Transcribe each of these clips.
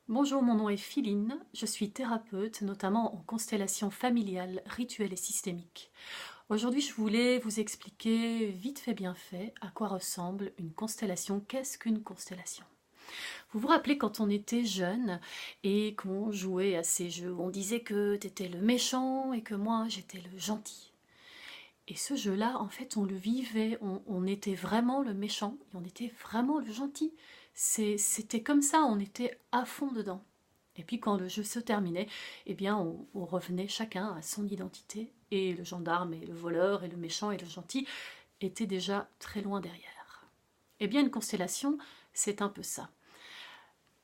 Bonjour, mon nom est Philine, je suis thérapeute, notamment en constellation familiale, rituelle et systémique. Aujourd'hui, je voulais vous expliquer, vite fait bien fait, à quoi ressemble une constellation. Qu'est-ce qu'une constellation? Vous vous rappelez quand on était jeune et qu'on jouait à ces jeux, on disait que t'étais le méchant et que moi j'étais le gentil. Et ce jeu-là, en fait, on le vivait, on était vraiment le méchant et on était vraiment le gentil. C'était comme ça, on était à fond dedans. Et puis quand le jeu se terminait, eh bien on revenait chacun à son identité, et le gendarme et le voleur et le méchant et le gentil étaient déjà très loin derrière. Eh bien une constellation, c'est un peu ça.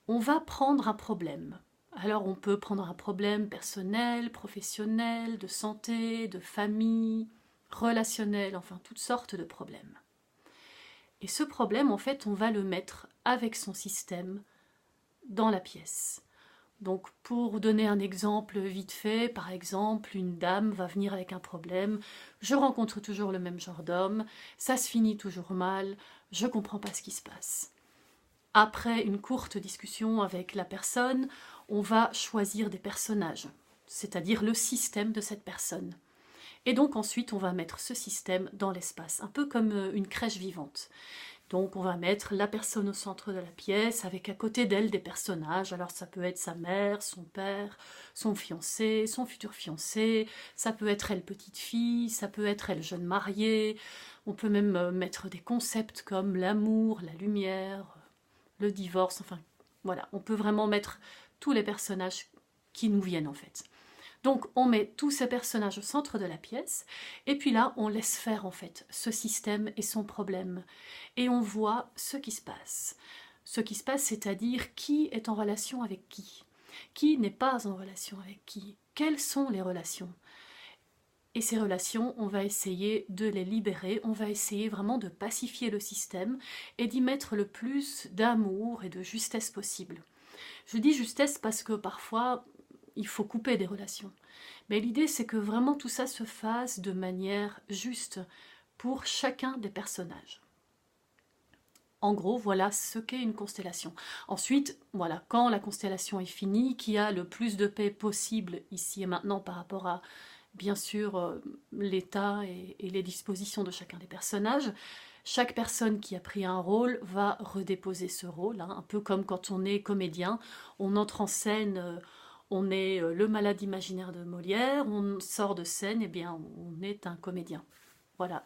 On va prendre un problème. Alors on peut prendre un problème personnel, professionnel, de santé, de famille, relationnel, enfin toutes sortes de problèmes. Et ce problème, en fait, on va le mettre avec son système dans la pièce. Donc pour donner un exemple vite fait, par exemple, une dame va venir avec un problème, je rencontre toujours le même genre d'homme, ça se finit toujours mal, je comprends pas ce qui se passe. Après une courte discussion avec la personne, on va choisir des personnages, c'est-à-dire le système de cette personne. Et donc ensuite, on va mettre ce système dans l'espace, un peu comme une crèche vivante. Donc on va mettre la personne au centre de la pièce, avec à côté d'elle des personnages. Alors ça peut être sa mère, son père, son fiancé, son futur fiancé, ça peut être elle petite fille, ça peut être elle jeune mariée. On peut même mettre des concepts comme l'amour, la lumière, le divorce, enfin voilà, on peut vraiment mettre tous les personnages qui nous viennent en fait. Donc on met tous ces personnages au centre de la pièce, et puis là on laisse faire en fait ce système et son problème, et on voit ce qui se passe. Ce qui se passe, c'est-à-dire qui est en relation avec qui n'est pas en relation avec qui, quelles sont les relations. Et ces relations, on va essayer de les libérer, on va essayer vraiment de pacifier le système et d'y mettre le plus d'amour et de justesse possible. Je dis justesse parce que parfois, il faut couper des relations. Mais l'idée, c'est que vraiment tout ça se fasse de manière juste pour chacun des personnages. En gros, voilà ce qu'est une constellation. Ensuite, voilà, quand la constellation est finie, qu'il y a le plus de paix possible ici et maintenant par rapport à, bien sûr, l'état et les dispositions de chacun des personnages, chaque personne qui a pris un rôle va redéposer ce rôle, hein, un peu comme quand on est comédien, on entre en scène, on est le malade imaginaire de Molière, on sort de scène, et bien on est un comédien. Voilà.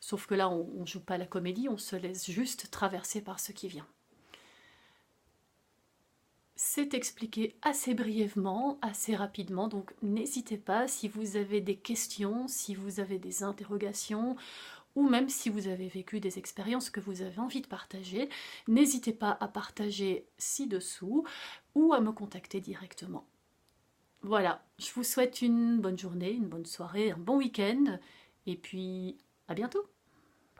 Sauf que là, on ne joue pas la comédie, on se laisse juste traverser par ce qui vient. C'est expliqué assez brièvement, assez rapidement, donc n'hésitez pas si vous avez des questions, si vous avez des interrogations, ou même si vous avez vécu des expériences que vous avez envie de partager, n'hésitez pas à partager ci-dessous ou à me contacter directement. Voilà, je vous souhaite une bonne journée, une bonne soirée, un bon week-end, et puis à bientôt!